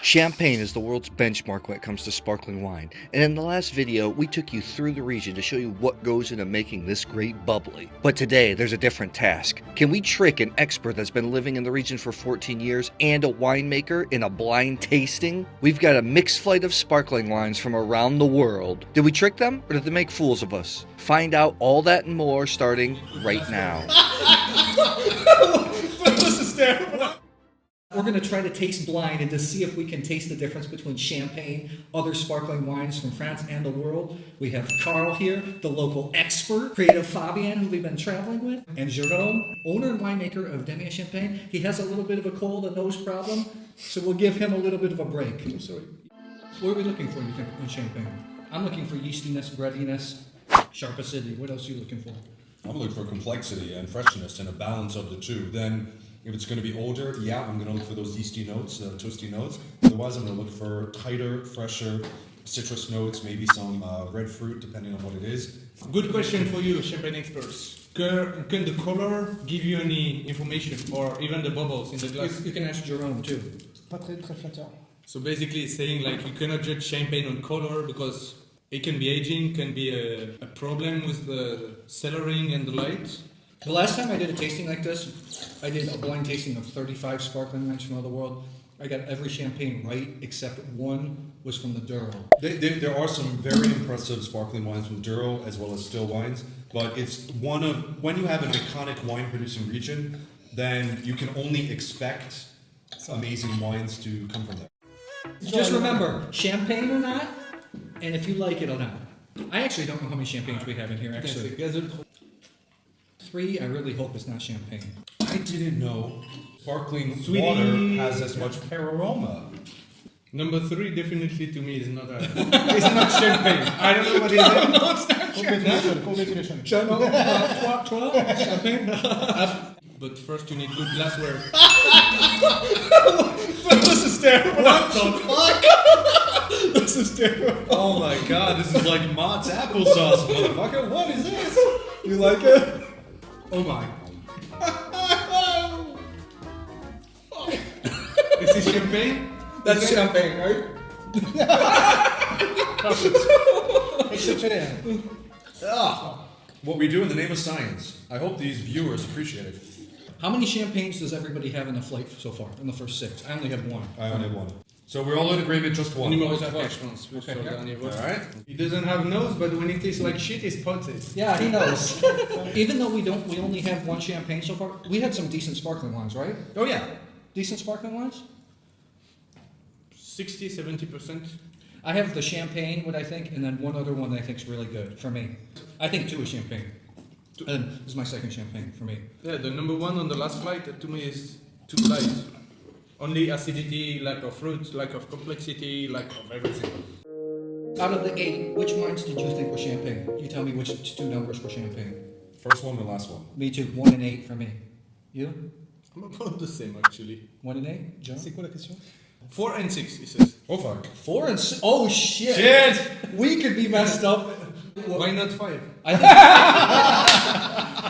Champagne is the world's benchmark when it comes to sparkling wine, and in the last video we took you through the region to show you what goes into making this great bubbly. But today there's a different task. Can we trick an expert that's been living in the region for 14 years and a winemaker in a blind tasting? We've got a mixed flight of sparkling wines from around the world. Did we trick them or did they make fools of us? Find out all that and more starting right now. This is terrible. We're going to try to taste blind and to see if we can taste the difference between champagne, other sparkling wines from France and the world. We have Carl here, the local expert, creative Fabian, who we've been traveling with, and Jerome, owner and winemaker of Demière Champagne. He has a little bit of a cold, a nose problem, so we'll give him a little bit of a break. I'm sorry. What are we looking for, you think, in champagne? I'm looking for yeastiness, breadiness, sharp acidity. What else are you looking for? I'm looking for complexity and freshness and a balance of the two. Then, if it's going to be older, yeah, I'm going to look for those yeasty notes, toasty notes. Otherwise, I'm going to look for tighter, fresher citrus notes, maybe some red fruit, depending on what it is. Good question for you, champagne experts. Can the color give you any information, or even the bubbles in the glass? You can ask Jerome too. Pas très flatteur. So basically, it's saying like you cannot judge champagne on color because it can be aging, can be a problem with the cellaring and the light. The last time I did a tasting like this, I did a blind tasting of 35 sparkling wines from all over the world. I got every champagne right except one was from the Douro. There are some very impressive sparkling wines from Douro as well as still wines, but it's one of, when you have an iconic wine producing region, then you can only expect amazing wines to come from there. Just remember, champagne or not, and if you like it or not. I actually don't know how many champagnes we have in here, actually. 3, I really hope it's not champagne. I didn't know sparkling Sweetie. water has as much pear aroma. Number 3 definitely to me is not it's not champagne. I don't know what it is. No, it's not champagne. Congratulations. Champagne? But first you need good glassware. This is terrible. What the fuck? This is terrible. Oh my god, this is like Mott's applesauce, motherfucker. What is this? You like it? Oh my. This is champagne? That's champagne, right? Exceptionnel. What we do in the name of science. I hope these viewers appreciate it. How many champagnes does everybody have in the flight so far, in the first 6? I only have 1. I only have one. So we're all in agreement, just one. Alright. He doesn't have nose, but when it tastes like shit, it's potted. Yeah, he knows. Even though we only have 1 champagne so far, we had some decent sparkling wines, right? Oh yeah. Decent sparkling wines? 60-70%. I have the champagne, what I think, and then one other one that I think is really good for me. I think 2 is champagne. And this is my second champagne for me. Yeah, the number 1 on the last flight to me is too light. Only acidity, lack of fruit, lack of complexity, lack of everything. Out of the 8, which wines did you think were champagne? You tell me which 2 numbers were champagne. First one and last one. Me too, 1 and 8 for me. You? I'm about the same actually. 1 and 8? John? C'est quoi la question? 4 and 6, he says. Oh fuck. 4 and 6? Oh shit! Shit! We could be messed up. Why not 5?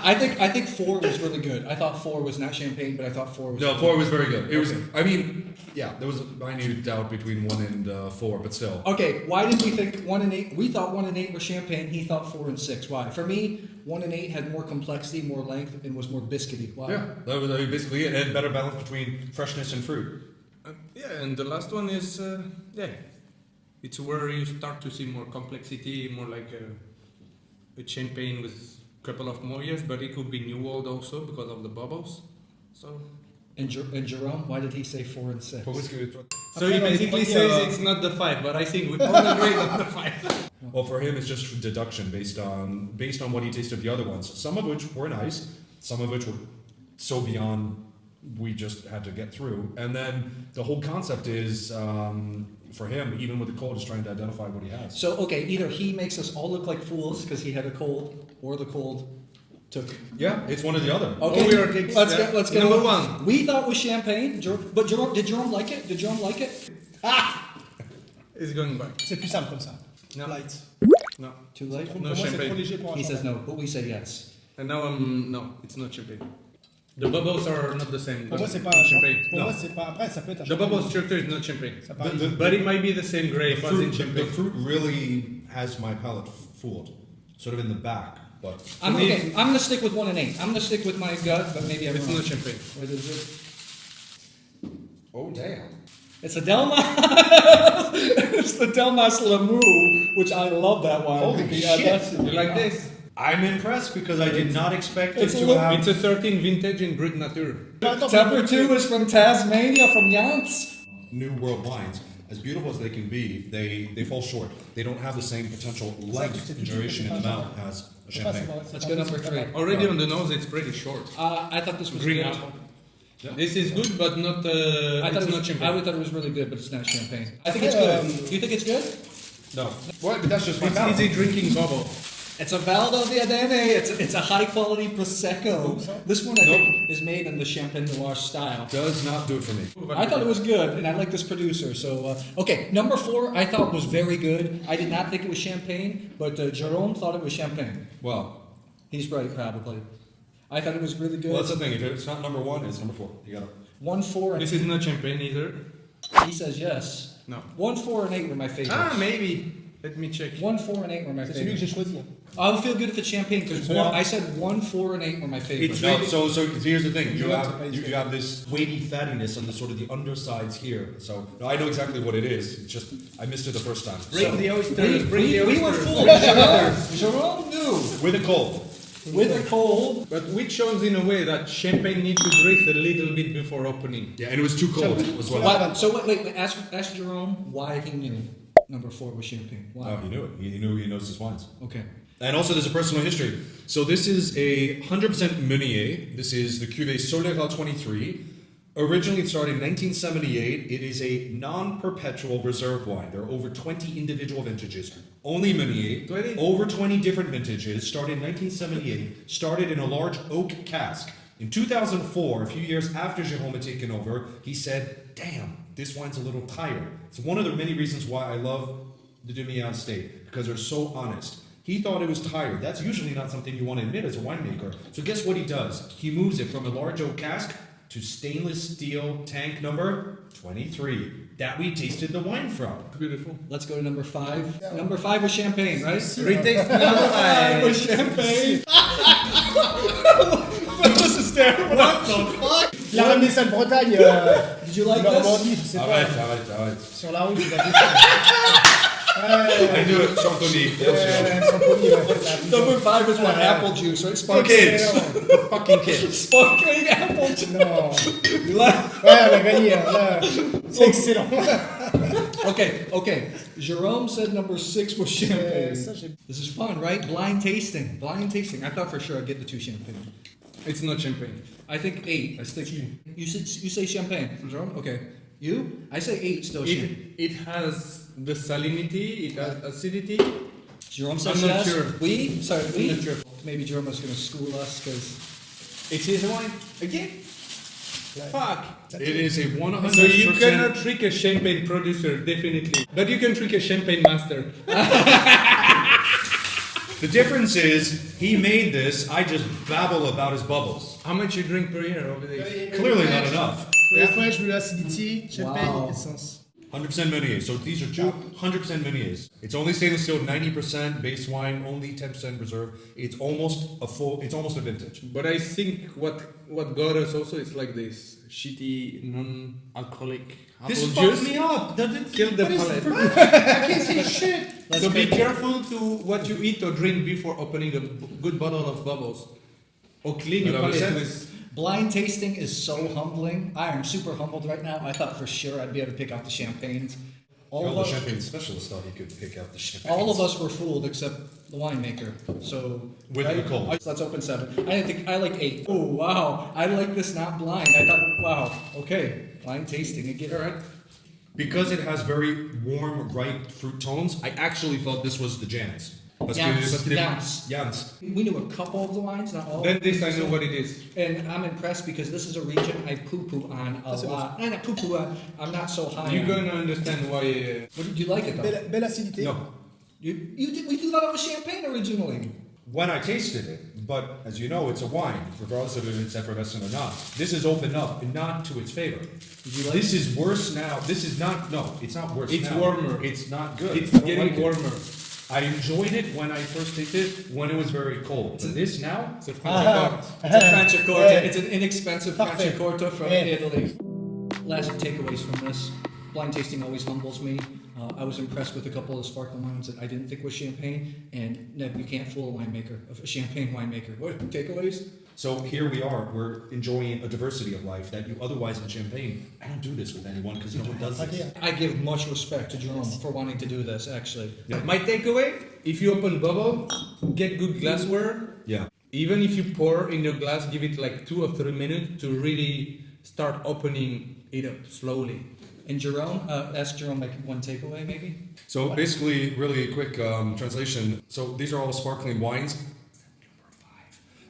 I think 4 was really good. I thought 4 was not champagne, but I thought 4 was. No, good. 4 was very good. It was. I mean, yeah, there was a minute doubt between 1 and 4, but still. Okay, why did we think 1 and 8? We thought 1 and 8 were champagne. He thought 4 and 6. Why? For me, 1 and 8 had more complexity, more length, and was more biscuity. Why? Yeah, that was basically it. And better balance between freshness and fruit. Yeah, and the last one is, it's where you start to see more complexity, more like a champagne with a couple of more years, but it could be New World also because of the bubbles. So. And Jerome, why did he say 4 and 6? So he basically says it's not the 5, but I think we all agree on the 5. Well, for him, it's just deduction based on what he tasted of the other ones. Some of which were nice, some of which were so beyond we just had to get through. And then the whole concept is, for him, even with the cold, is trying to identify what he has. So, okay, either he makes us all look like fools because he had a cold, or the cold took. Yeah, it's one or the other. Okay, we are gigs, let's get number 1. We thought it was champagne, but Jerome, did Jerome like it? Did Jerome like it? It's going back. C'est plus simple comme ça. No. Light. No. Too late? Pour No moi, c'est champagne. trop léger pour un He says champagne. no, but we say yes. And now no, it's not champagne. The bubbles are not the same. Pour moi, c'est pas champagne. Pour No. moi, c'est pas. Après, ça peut être un The champagne. bubble structure is not champagne. Ça paraît- But it might be the same grape as in The champagne. fruit really has my palate fooled, sort of in the back, but I'm To me, okay. I'm gonna stick with 1 and 8. I'm gonna stick with my gut, but maybe I'm It's wrong. not champagne. What is it? oh damn. It's a Delmas. It's the Delmas Limoux, which I love that wine. Holy The shit. Audace. You like this? I'm impressed because I did not expect it It's a to little- have. It's a 13 vintage in Brut Nature. Temper 2 is from Tasmania, from Jansz. New world wines, as beautiful as they can be, they fall short. They don't have the same potential length and duration in the mouth as a champagne. Let's go number 3. Already on the nose, it's pretty short. I thought this was Green good. apple. This is good, but not. I thought, It's it not was, champagne. I thought it was really good, but it's not champagne. I think it's good. You think it's good? No. What? But that's just my It's palate. easy drinking bubble. It's a Valdiviadene. It's a high quality Prosecco. This one I think is made in the Champagne Noir style. Does not do it for me. I thought it was good, and I like this producer. So, okay, number 4 I thought was very good. I did not think it was champagne, but Jerome thought it was champagne. Well, He's right, probably. I thought it was really good. well, that's the thing. If it's not number 1, it's number 4. You got it. 1, 4, This is not champagne either. he says yes. No. 1, 4, and 8 were my favorites. Ah, maybe. Let me check. 1, 4, and 8 were my C'est celui que favorites. j'ai choisi. I'll feel good if it's champagne because Celui-là. I said 1, 4, and 8 were my favorites. No, so here's the thing. You Yeah, have it's you have this weighty fattiness on the sort of the undersides here. So no, I know exactly what it is. It's just I missed it the first time. Bring So, the oysters. Bring the we were oysters. fooled. Jerome knew. with a cold. With a cold. But which shows in a way that champagne needs to breathe a little bit before opening. Yeah, and it was too cold as well. What? So wait, ask Jerome why he knew number 4 was champagne. Why? Oh, he knew it. He knew he knows his wines. Okay. And also, there's a personal history. So this is a 100% Meunier. This is the Cuvée Solera 23. Originally, it started in 1978. It is a non-perpetual reserve wine. There are over 20 individual vintages. Only Meunier. 20? Over 20 different vintages. Started in 1978. Started in a large oak cask. In 2004, a few years after Jérôme had taken over, he said, damn, this wine's a little tired. It's one of the many reasons why I love the Demière estate, because they're so honest. He thought it was tired. That's usually not something you want to admit as a winemaker. So guess what he does? He moves it from a large oak cask to stainless steel tank number 23 that we tasted the wine from. Beautiful. Let's go to number 5. Number 5 was champagne, right? Retaste number 5. was champagne. This is terrible. What the fuck? Il a ramené ça de Bretagne. Did you like Normandie, this? je sais Arrête, pas. arrête. Sur la route, il a vu ça. I knew it, Chantonnay. Champagne, ouais. Number 5 is what? Apple juice, right? For Sparkling, kids. Fucking kids. sparkling apple juice. Non. You like? Ouais, on a gagné. Hein, là. C'est excellent. Okay. Jerome said number 6 was champagne. Ça, j'ai- This is fun, right? Blind tasting. I thought for sure I'd get the 2 champagne. It's not champagne. I think 8. I stick. You say champagne, Jerome? Okay. You? I say 8 still champagne. It has the salinity, it has acidity. Jerome says I'm not yes. sure. We? Sorry, we? I'm not sure. Maybe Jerome is going to school us because. It is wine. Again? Fuck. It is a 100%. So you cannot trick a champagne producer, definitely. But you can trick a champagne master. The difference is, he made this, I just babble about his bubbles. How much you drink per year over there? Clearly not enough. La fraîche, de l'acidity, champagne, Wow. essence. 100% Meunier. So these are two 100% Meuniers. It's only stainless steel, 90% base wine, only 10% reserve. It's almost a vintage. But I think what got us also is like this shitty non-alcoholic apple This juice. fucked me up. Kill the palate. I can't see shit. So be careful to what you eat or drink before opening a good bottle of bubbles. Or clean your palate 100%. with. Blind tasting is so humbling. I am super humbled right now. I thought for sure I'd be able to pick out the champagnes. All All the of, champagne specialists thought he could pick out the champagne. all of us were fooled except the winemaker. So With right? the cold. Let's open 7. I didn't think I like 8. Oh wow! I like this not blind. I thought wow. Okay, blind tasting again. All right. Because it has very warm, ripe fruit tones, I actually thought this was the Jansz. Jansz. Jansz. We knew a couple of the wines, not all. Then this I know what it is. And I'm impressed because this is a region I poo-poo on a lot. Not poo-poo on. I'm not so high. You're on. gonna understand why. What did you like it though? Belle acidité. No. We thought it was champagne originally. When I tasted it, but as you know, it's a wine, regardless of if it's effervescent or not. This is opened up, and not to its favor. This is worse now. This is not. No, it's not worse. It's now. warmer. It's not good. It's I don't getting like it. warmer. I enjoyed it when I first tasted it, when it was very cold. But this now, It's a Franciacorta. It's a Franciacorta. Hey. It's an inexpensive Parfait. Franciacorta from Hey. Italy. Last takeaways from this. Blind tasting always humbles me. I was impressed with a couple of sparkling wines that I didn't think was champagne, and no, you can't fool a winemaker, a champagne winemaker. What takeaways? so here we are. We're enjoying a diversity of life that you otherwise in Champagne. I don't do this with anyone because no one does this. Okay. I give much respect to Jerome for wanting to do this, actually. Yeah. My takeaway: if you open bubble, get good glassware. Yeah. Even if you pour in your glass, give it like 2 or 3 minutes to really start opening it up slowly. And Jerome, ask Jerome like one takeaway maybe? So basically, really quick translation. So these are all sparkling wines.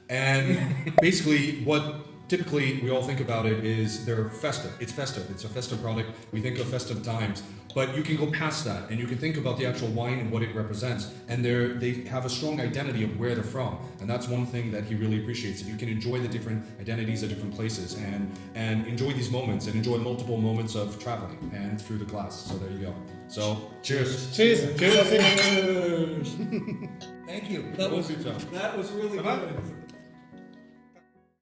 And basically, what typically we all think about it is they're festive. It's festive. It's a festive product. We think of festive times. But you can go past that, and you can think about the actual wine and what it represents. And they have a strong identity of where they're from. And that's one thing that he really appreciates. That you can enjoy the different identities of different places and enjoy these moments and enjoy multiple moments of traveling and through the glass. So there you go. So cheers. Cheers. Thank you. That was really good.